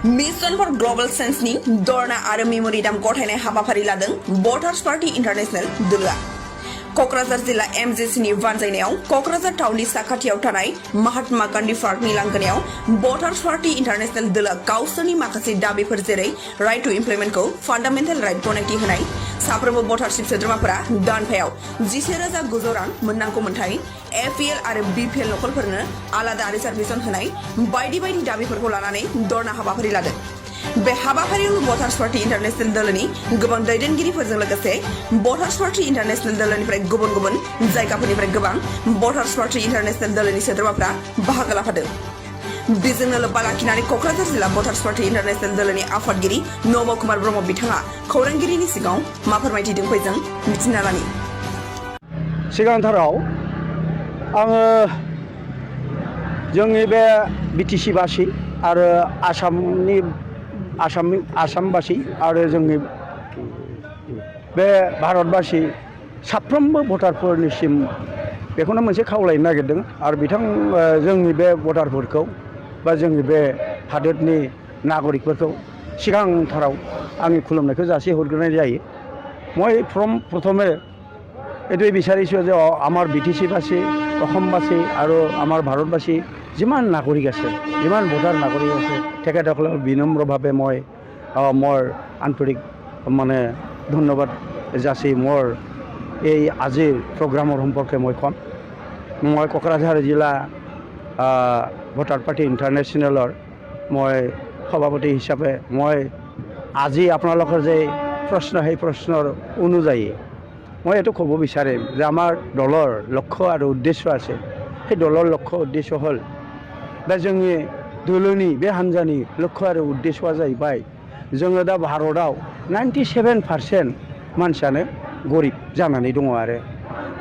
Mission four global सेन्सनि दरना आरो मेमोरियाम गथायनाय हाबाफारि लादों भटार्स पार्टी इन्टारनेशनेल दोलोआ। कक्राझार जिल्ला एमजेसिनि बानजायनायाव कक्राझार टाउननि साखाथियाव थानाय महात्मा गान्धी पार्कनि लांगोनायाव भटार्स पार्टी इन्टारनेशनेल दोलोआ गावसोरनि माखासे दाबिफोर जेरै राइट टु इमप्लयमेन्टखौ फान्डामेन्टेल राइट गनायथि होनाय, साफ्रोमबो भटारशिप सोद्रोमाफोरा दानफायाव 11,900 रां मोननांगौ मोन्थाय, एपीएल आरो बीपीएल नखरफोरनो आलादा रिजार्भेसन होनाय बायदि बायदि दाबिफोरखौ लानानै धरना हाबाफारि लादों। बे हाबाफारियाव भटार्स पार्टी इन्टारनेशनेल दोलोनि गोबां दैदेनगिरिफोरजों लोगोसे भटार्स पार्टी इन्टारनेशनेल दोलोनिफ्राय गुबुन गुबुन जायगाफोरनिफ्राय गोबां भटार्स पार्टी इन्टारनेशनेल दोलोनि सोद्रोमाफोरा बाहागो लाफादों। बेजोंनो लोब्बा लाखिनानै कक्राझार जिल्ला भटार्स पार्टी इन्टारनेशनेल दोलोनि आफादगिरि नब कुमार ब्रह्म बिथाङा खौरांगिरिनि सिगाङाव मा फोरमायथि दं फैजों मिथिना लानि। सिगांथाराव आङो जोंनि बे बिटिसि बासि आरो आसामबासि आरो जोंनि बे भारतबासि साफ्रोमबो भटारफोरनिसिम बेखौनो मोनसे खावलायनो नागिरदों आरो जोंनि बे भटारफोरखौ बा जोंनि बे हादोरनि नागरिकफोरखौ सिगांथाराव आंनि खुलुमनायखौ जासिहरग्रोनाय जायो। মই প্ৰথমে এইটোৱে বিচাৰিছোঁ যে আমাৰ বিটিচিবাসী, অসমবাসী আৰু আমাৰ ভাৰতবাসী যিমান নাগৰিক আছে, যিমান ভোটাৰ নাগৰিক আছে, তেখেতসকলক বিনম্ৰভাৱে মই মোৰ আন্তৰিক ধন্যবাদ যাচি মোৰ এই আজিৰ প্ৰগ্ৰামৰ সম্পৰ্কে মই ক'ম। মই কোকৰাঝাৰ জিলা ভোটাৰ পাৰ্টি ইণ্টাৰনেশ্যনেলৰ মই সভাপতি হিচাপে মই আজি আপোনালোকৰ যে প্ৰশ্ন, সেই প্ৰশ্নৰ অনুযায়ী মই এইটো ক'ব বিচাৰিম যে আমাৰ দলৰ লক্ষ্য আৰু উদ্দেশ্য আছে। সেই দলৰ লক্ষ্য উদ্দেশ্য হ'ল दा जोंनि दोलोनि बे हान्जानि लक्ष्य आरो उद्देश्यआ जाहैबाय जोङो दा भारतआव 97% मानसियानो गरिब जानानै दङ आरो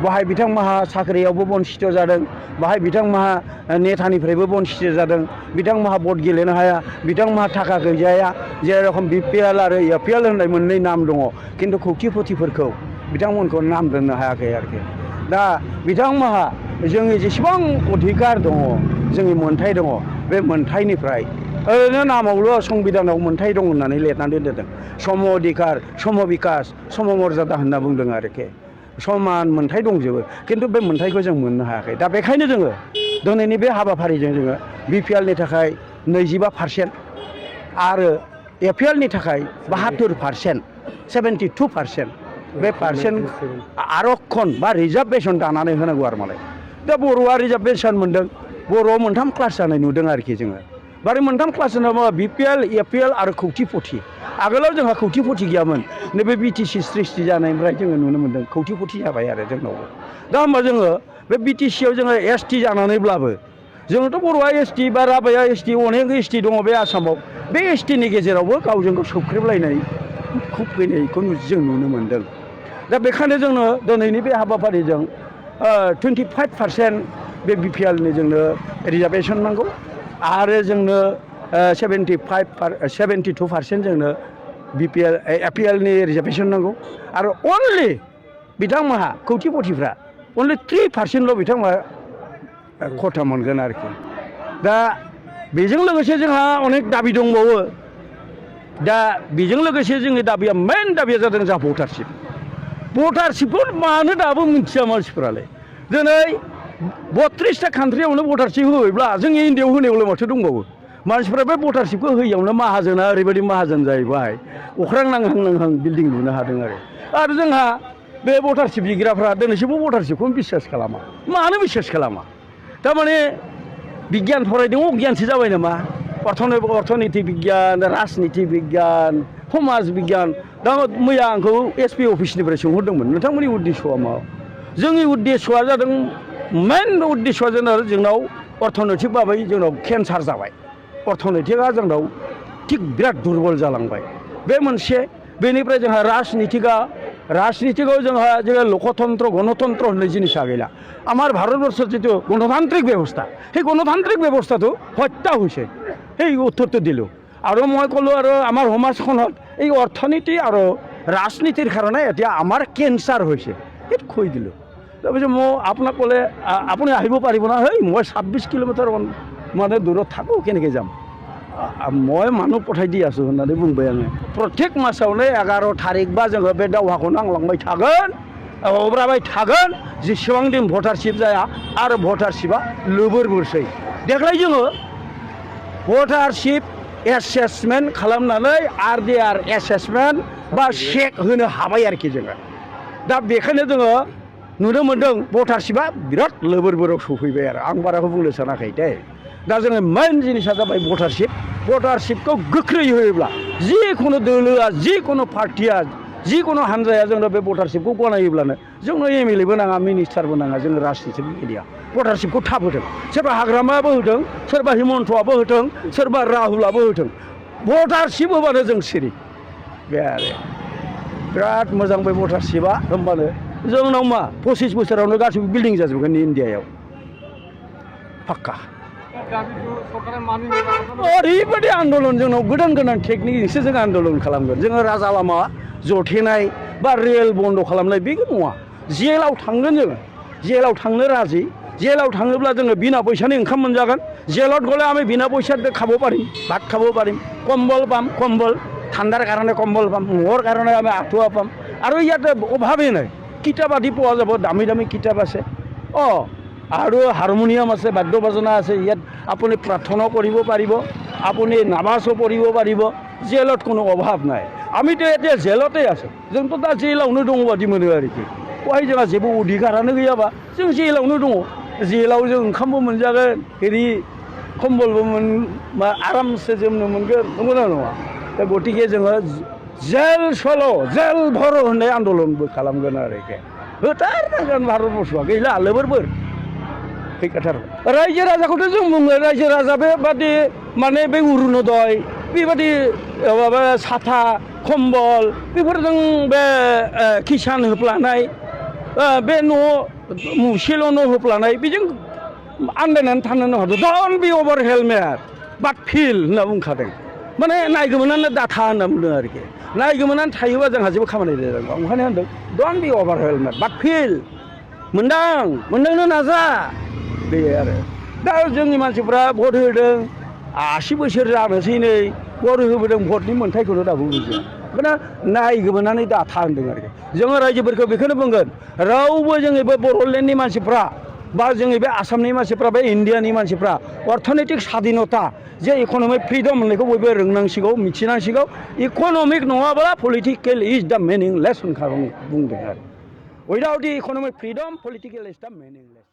बाहाय बिथांमोनहा साख्रियावबो बन्सित जादों, बाहाय बिथांमोनहा नेतानिफ्रायबो बन्सित जादों, बिथांमोनहा भट गेलेनो हाया, बिथांमोनहा थाखा गैजाया, जेरखम बिपिएल आरो एपीएल होननाय मोननै नाम दङ, खिन्थु खौटिपतिफोरखौ बिथांमोनखौ नाम दोननो हायाखै आरोखि। दा बिथांमोनहा जोंनि जेसेबां अधिकार दङ, जोंनि मोन्थाय दङ, बे मोन्थायनिफ्राय ओरैनो नामावल' संबिधानाव मोन्थाय दं होननानै लिरनानै दोनदों। सम अधिकार, सम बिकास, सम मर्यादा होनना बुंदों आरोखि। समान मोन्थाय दंजोबो, खिन्थु बे मोन्थायखौ जों मोननो हायाखै। दा बेखायनो जोङो दिनैनि बे हाबाफारिजों जोङो बिपिएलनि थाखाय 25% आरो एपीएलनि थाखाय 72%, 72% बे पार्सेन्ट आरक्षण बा रिजार्भेसन दानानै होनांगौ आरो मालाय। दा बर'आ रिजार्भेसन मोन्दों, बर'आव मोनथाम क्लास जानाय नुदों आरोखि जोङो। बारे मोनथाम क्लास होनोबा बिपिएल, एपीएल आरो खौटिपति। आगोलाव जोंहा खौटिपति गैयामोन, नैबे बिटिसि सृष्टि जानायनिफ्राय जोङो नुनो मोन्दों खौटिपति जाबाय आरो जोंनावबो। दा होमबा जोङो बे बिटिसियाव जोङो एसटि जानानैब्लाबो जोङोथ' बर'आ एसटि बा राभाया एसटि, अनेक एसटि दङ बे आसामाव। बे एसटिनि गेजेरावबो गावजों गाव सौख्रेबलायनाय खुब फैनायखौ जों नुनो मोन्दों। दा बेखायनो जोंनो दिनैनि बे हाबाफारिजों 25% बे बिपिएलनि जोंनो रिजार्भेसन नांगौ आरो जोंनो 72% जोंनो एपीएलनि रिजार्भेसन नांगौ आरो अनलि बिथांमोनहा खौटिपतिफ्रा अनलि 3%ल' बिथांमोना खथा मोनगोन आरोखि। दा बेजों लोगोसे जोंहा अनेक दाबि दंबावो। दा बेजों लोगोसे जोंनि दाबिया मेन दाबिया जादों जोंहा भटारशिपखौ मानो दाबो मिथिया मानसिफोरालाय। दिनै 32टा कान्ट्रियावनो भटारशिप होयोब्ला जोंनि इन्डियायाव होनायावलाय माथो दंबावो। मानसिफ्रा बे भटारशिपखौ होयैयावनो माहाजोना ओरैबायदि माहाजोन जाहैबाय, अख्रां नांहां बिल्डिं लुनो हादों आरो जोंहा बे भटारशिप बिग्राफ्रा दिनैसिमबो भटारशिपखौनो बिसास खालामा। मानो बिसास खालामा? थारमाने बिगियान फरायदों अगियानसो जाबाय नामा? अर्थनीति बिगियान, राजनिति बिगियान, समाज बिगियान। दा मैया आंखौ एसपि अफिसनिफ्राय सोंहरदोंमोन नोंथांमोननि उद्देश्यआ मा? जोंनि उद्देश्यआ जादों मेन उद्देश्यआ जोंनाव अर्थनैतिक भाबै जोंनाव केन्सार जाबाय। अर्थनैतिकआ जोंनाव थिग बिराद दुर्बल जालांबाय। बे मोनसे। बेनिफ्राय जोंहा राजनितिकआव जोंहा लोकतन्त्र गणतन्त्र होननाय जिनिसा गैला। आमार भारतबर्षर जितु गणतान्त्रिक व्यवस्था, সেই গণতান্ত্রিক ব্যৱস্থাটো হত্যা হৈছে। সেই উত্তৰটো দিলোঁ আৰু মই ক'লোঁ আৰু আমাৰ সমাজখনত এই অৰ্থনীতি আৰু ৰাজনীতিৰ কাৰণে এতিয়া আমাৰ কেঞ্চাৰ হৈছে, সেইটো কৈ দিলোঁ। তাৰপিছত মই আপোনাক ক'লে আপুনি আহিব পাৰিব না? মই 26 কিলোমিটাৰ দূৰত থাকোঁ, কেনেকৈ যাম? মই মানুহ পঠাই দি আছোঁ होननानै बुंबाय आङो प्रत्येक मासावनो 11 थारिखबा जोङो बे दावहाखौ नांलांबाय थागोन अब्राबाय थागोन जेसेबां दिन भटारशिप जाया आरो भटारशिपआ लोबोरबोरसै देग्लाय जोङो भटारशिप एसेसमेन्ट खालामनानै आरडिआर एसेसमेन्ट बा चेक होनो हाबाय आरोखि जोङो दा बेखायनो जोङो नुनो मोन्दों भटारशिपआ बिराद लोबोरबोराव सफैबाय आरो आं बाराखौ बुंनो सानाखै दे दा जोङो मेन जिनिसा जाबाय भटारशिपखौ गोख्रै होयोब्ला जिखुनु दोलोआ जिखुनु पार्टिया जिखुनु हान्जाया जोंनो बे भटारशिपखौ गनायोब्लानो जोंनो एमएलएबो नाङा मिनिस्टारबो नाङा जोङो राजनितिबो गैया भटारशिपखौ थाब होथों सोरबा हाग्रामायाबो होथों सोरबा हिमन्तआबो होथों सोरबा राहुलाबो होथों भटारशिप होबानो जों सिरि बे आरो बिराद मोजां बे भटारशिपआ होमबानो जोंनाव मा 25 बोसोरावनो गासिबो बिल्डिं जाजोबगोन इन्डियायाव पाक्का ओरैबायदि आन्दलन जोंनाव गोदान गोदान टेकनिकजोंसो जों आन्दलन खालामगोन जोङो राजा लामा जथेनाय बा रेल बन्द खालामनाय बे नङा जेलाव थांगोन जोङो जेलाव थांनो राजि जेलाव थाङोब्ला जोङो बिना পয়সানি ओंखाম मोनजागोन জেলত গ'লে আমি বিনা পয়সাতে খাব পাৰিম ভাত খাব পাৰিম কম্বল পাম কম্বল ঠাণ্ডাৰ কাৰণে কম্বল পাম মহৰ কাৰণে আমি আঁঠুৱা পাম আৰু ইয়াতে অভাৱেই নাই কিতাপ আদি পোৱা যাব দামী দামী কিতাপ আছে আৰু হাৰমনিয়াম আছে বাদ্য বাজনা আছে ইয়াত আপুনি প্ৰাৰ্থনাও কৰিব পাৰিব আপুনি নামাজও পঢ়িব পাৰিব জেলত কোনো অভাৱ নাই আমিতো এতিয়া জেলতে আছোঁ जोंथ' दा जेलावनो दङ बादि मोनो आरोखि बेवहाय जोंहा जेबो अधिकारानो गैयाबा जों जेलावनो दङ जेलाव जों ओंखामबो मोनजागोन हेरि कम्बलबो आरामसे जोमनो मोनगोन नंगौना नङा दा गतिके जोङो जेल सलो जेल भरो होननाय आन्दलनबो खालामगोन आरोखि होथारनांगोन भारतबर्षआ गैला लोबोरबोर फैखाथार रायजो राजाखौथ' जों बुङो रायजो राजा बेबादि माने बे अरुणोदय बेबादि माबा साथा कम्बल बेफोरजों बे किसान होफ्लानाय बे न' मुसेल' न' होफ्लानाय बेजों आन्दायनानै थानो हादों डन्ट बि अभार हेलमेट बाट फिल होनना बुंखादों माने नायगोमोनानो दाथा होनना बुंदों आरोखि नायगोमोनानो थायोबा जोंहा जेबो खामानि जाया ओंखायनो होनदों डन्ट बि अभार हेलमेट बाट फिल मोनदांनो नाजा बे आरो दा जोंनि मानसिफ्रा भट होदों 80 बोसोर जानोसै नै भट होबोदों भटनि मोन्थायखौनो दाबो बुजिया ओंखायनो नायगोमोनानै दाथा होनदों आरोखि जोङो रायजोफोरखौ बेखौनो बुंगोन रावबो जोंनि बे बर'लेण्डनि मानसिफ्रा बा जोंनि बे आसामनि मानसिफ्रा बे इन्डियानि मानसिफ्रा अर्थनैतिक स्वाधीनता जे इक'नमिक फ्रिदम होननायखौ बयबो रोंनांसिगौ मिथिनांसिगौ इक'नमिक नङाब्ला पलिटिकेल इज दा मिनिंलेस होनखादों बुंदों आरो without the economic freedom political is the meaningless